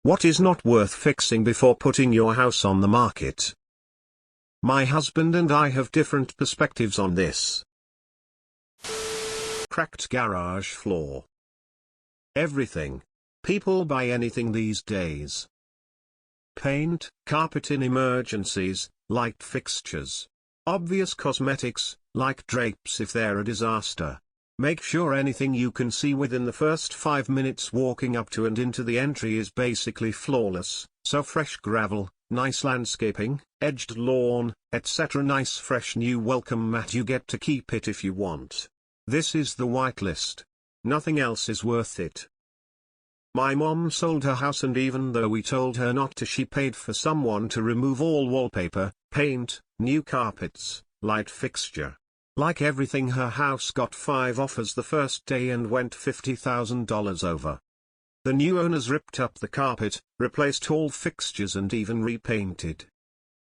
What is not worth fixing before putting your house on the market? My husband and I have different perspectives on this. Cracked garage floor. Everything. People buy anything these days. Paint, carpet in emergencies, light fixtures. Obvious cosmetics, like drapes if they're a disaster. Make sure anything you can see within the first 5 minutes walking up to and into the entry is basically flawless, so fresh gravel, nice landscaping, edged lawn, etc. Nice fresh new welcome mat, you get to keep it if you want. This is the white list. Nothing else is worth it. My mom sold her house, and even though we told her not to, she paid for someone to remove all wallpaper, paint, new carpets, light fixture. Like everything, her house got 5 offers the first day and went $50,000 over. The new owners ripped up the carpet, replaced all fixtures and even repainted.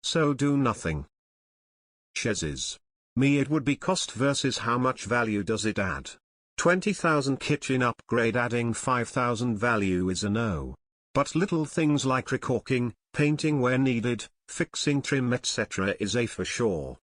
So do nothing. Chezes. Me, it would be cost versus how much value does it add. 20,000 kitchen upgrade adding 5,000 value is a no. But little things like recaulking, painting where needed, fixing trim etc. is a for sure.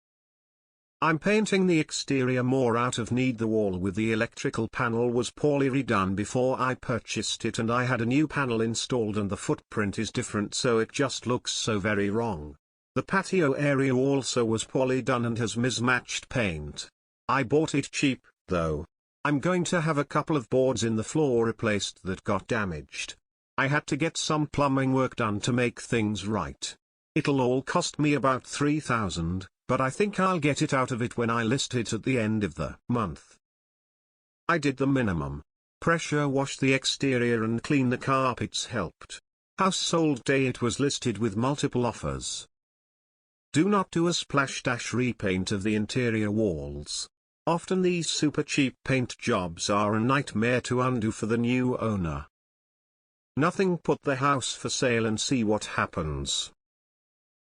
I'm painting the exterior more out of need. The wall with the electrical panel was poorly redone before I purchased it, and I had a new panel installed and the footprint is different, so it just looks so very wrong. The patio area also was poorly done and has mismatched paint. I bought it cheap, though. I'm going to have a couple of boards in the floor replaced that got damaged. I had to get some plumbing work done to make things right. It'll all cost me about $3,000. But I think I'll get it out of it when I list it at the end of the month. I did the minimum. Pressure wash the exterior and clean the carpets helped. House sold day it was listed with multiple offers. Do not do a splash-repaint of the interior walls. Often these super cheap paint jobs are a nightmare to undo for the new owner. Nothing, put the house for sale and see what happens.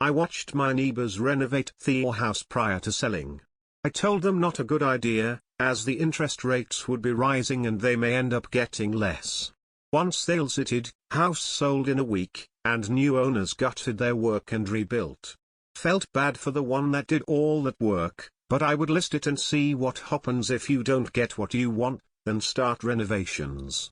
I watched my neighbors renovate their house prior to selling. I told them not a good idea, as the interest rates would be rising and they may end up getting less. Once they exited, house sold in a week, and new owners gutted their work and rebuilt. Felt bad for the one that did all that work, but I would list it and see what happens. If you don't get what you want, then start renovations.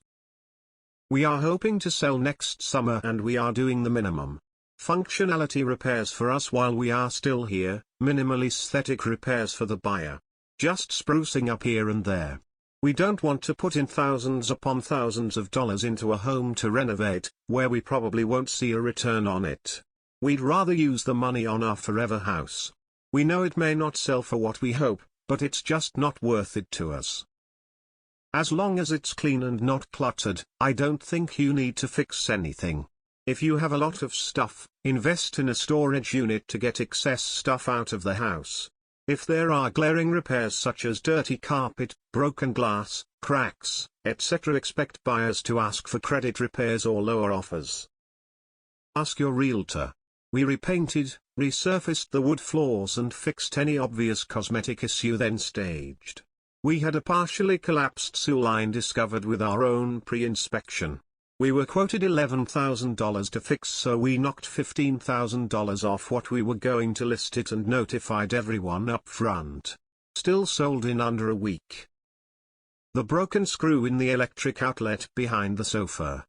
We are hoping to sell next summer and we are doing the minimum. Functionality repairs for us while we are still here, minimal aesthetic repairs for the buyer. Just sprucing up here and there. We don't want to put in thousands upon thousands of dollars into a home to renovate, where we probably won't see a return on it. We'd rather use the money on our forever house. We know it may not sell for what we hope, but it's just not worth it to us. As long as it's clean and not cluttered, I don't think you need to fix anything. If you have a lot of stuff, invest in a storage unit to get excess stuff out of the house. If there are glaring repairs such as dirty carpet, broken glass, cracks, etc., expect buyers to ask for credit repairs or lower offers. Ask your realtor. We repainted, resurfaced the wood floors and fixed any obvious cosmetic issue, then staged. We had a partially collapsed sewer line discovered with our own pre-inspection. We were quoted $11,000 to fix, so we knocked $15,000 off what we were going to list it and notified everyone up front. Still sold in under a week. The broken screw in the electric outlet behind the sofa.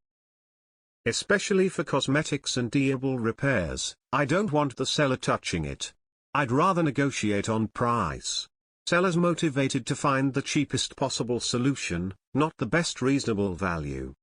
Especially for cosmetics and doable repairs, I don't want the seller touching it. I'd rather negotiate on price. Sellers motivated to find the cheapest possible solution, not the best reasonable value.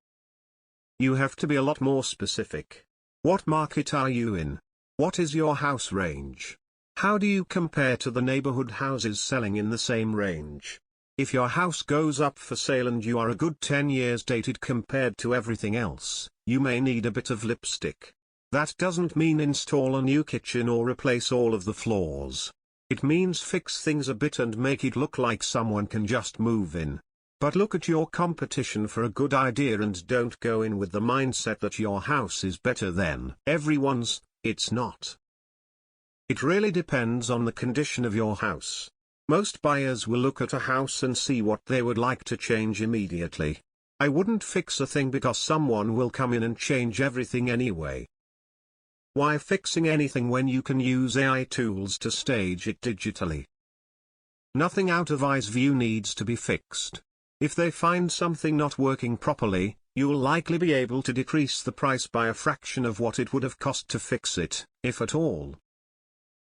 You have to be a lot more specific. What market are you in? What is your house range? How do you compare to the neighborhood houses selling in the same range? If your house goes up for sale and you are a good 10 years dated compared to everything else, you may need a bit of lipstick. That doesn't mean install a new kitchen or replace all of the floors. It means fix things a bit and make it look like someone can just move in. But look at your competition for a good idea and don't go in with the mindset that your house is better than everyone's. It's not. It really depends on the condition of your house. Most buyers will look at a house and see what they would like to change immediately. I wouldn't fix a thing because someone will come in and change everything anyway. Why fixing anything when you can use AI tools to stage it digitally? Nothing out of I's view needs to be fixed. If they find something not working properly, you'll likely be able to decrease the price by a fraction of what it would have cost to fix it, if at all.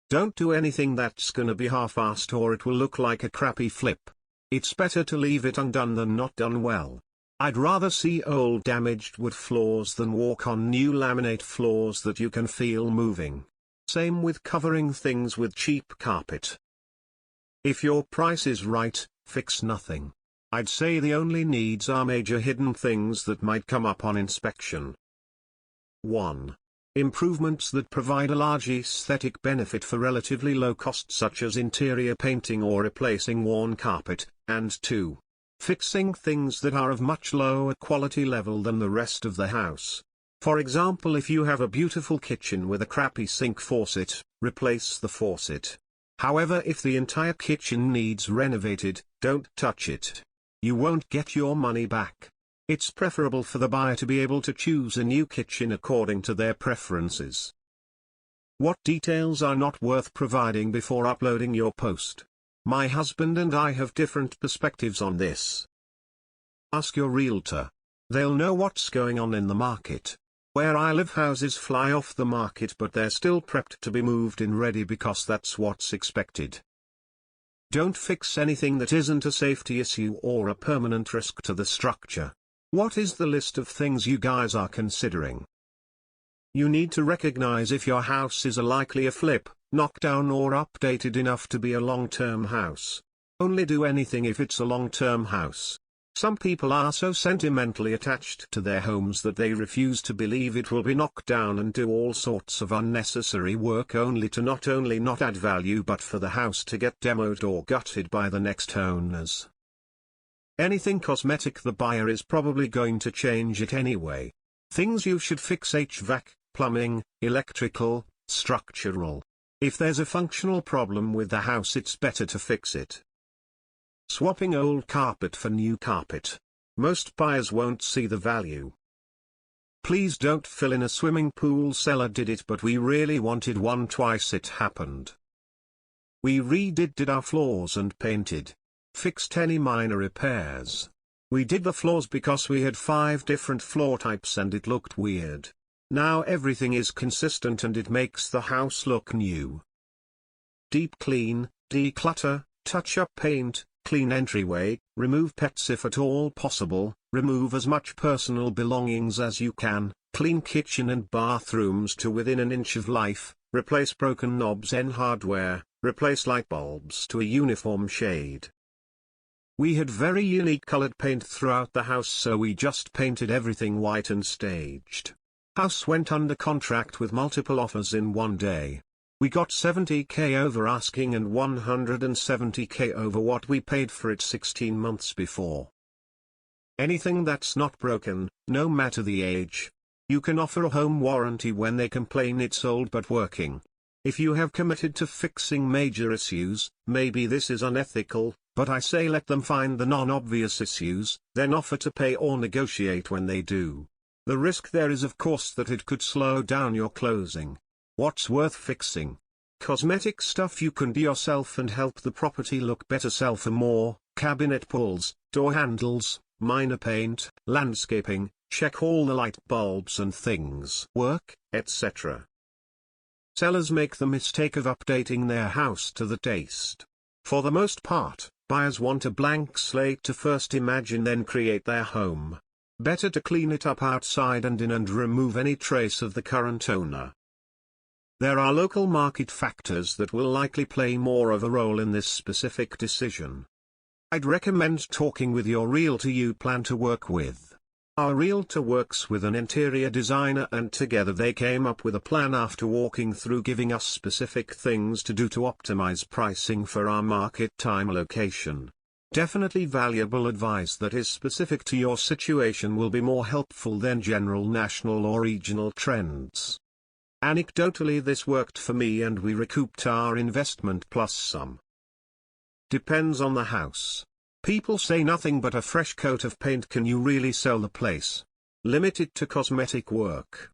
Don't do anything that's gonna be half-assed or it will look like a crappy flip. It's better to leave it undone than not done well. I'd rather see old damaged wood floors than walk on new laminate floors that you can feel moving. Same with covering things with cheap carpet. If your price is right, fix nothing. I'd say the only needs are major hidden things that might come up on inspection. 1. Improvements that provide a large aesthetic benefit for relatively low cost, such as interior painting or replacing worn carpet, and 2. Fixing things that are of much lower quality level than the rest of the house. For example, if you have a beautiful kitchen with a crappy sink faucet, replace the faucet. However, if the entire kitchen needs renovated, don't touch it. You won't get your money back. It's preferable for the buyer to be able to choose a new kitchen according to their preferences. What details are not worth providing before uploading your post? My husband and I have different perspectives on this. Ask your realtor. They'll know what's going on in the market. Where I live, houses fly off the market, but they're still prepped to be moved in ready because that's what's expected. Don't fix anything that isn't a safety issue or a permanent risk to the structure. What is the list of things you guys are considering? You need to recognize if your house is likely a flip, knockdown or updated enough to be a long-term house. Only do anything if it's a long-term house. Some people are so sentimentally attached to their homes that they refuse to believe it will be knocked down and do all sorts of unnecessary work only to not only not add value but for the house to get demoed or gutted by the next owners. Anything cosmetic, the buyer is probably going to change it anyway. Things you should fix: HVAC, plumbing, electrical, structural. If there's a functional problem with the house, it's better to fix it. Swapping old carpet for new carpet. Most buyers won't see the value. Please don't fill in a swimming pool. Seller did it, but we really wanted one. Twice it happened. We redid our floors and painted. Fixed any minor repairs. We did the floors because we had 5 different floor types and it looked weird. Now everything is consistent and it makes the house look new. Deep clean, declutter, touch up paint, clean entryway, remove pets if at all possible, remove as much personal belongings as you can, clean kitchen and bathrooms to within an inch of life, replace broken knobs and hardware, replace light bulbs to a uniform shade. We had very unique colored paint throughout the house, so we just painted everything white and staged. House went under contract with multiple offers in one day. We got $70,000 over asking and $170,000 over what we paid for it 16 months before. Anything that's not broken, no matter the age. You can offer a home warranty when they complain it's old but working. If you have committed to fixing major issues, maybe this is unethical, but I say let them find the non-obvious issues, then offer to pay or negotiate when they do. The risk there is of course that it could slow down your closing. What's worth fixing? Cosmetic stuff you can do yourself and help the property look better. Sell for more: cabinet pulls, door handles, minor paint, landscaping, check all the light bulbs and things work, etc. Sellers make the mistake of updating their house to the taste. For the most part, buyers want a blank slate to first imagine then create their home. Better to clean it up outside and in and remove any trace of the current owner. There are local market factors that will likely play more of a role in this specific decision. I'd recommend talking with your realtor you plan to work with. Our realtor works with an interior designer and together they came up with a plan after walking through, giving us specific things to do to optimize pricing for our market time location. Definitely valuable advice that is specific to your situation will be more helpful than general national or regional trends. Anecdotally, this worked for me and we recouped our investment plus some. Depends on the house. People say nothing but a fresh coat of paint. Can you really sell the place? Limit it to cosmetic work.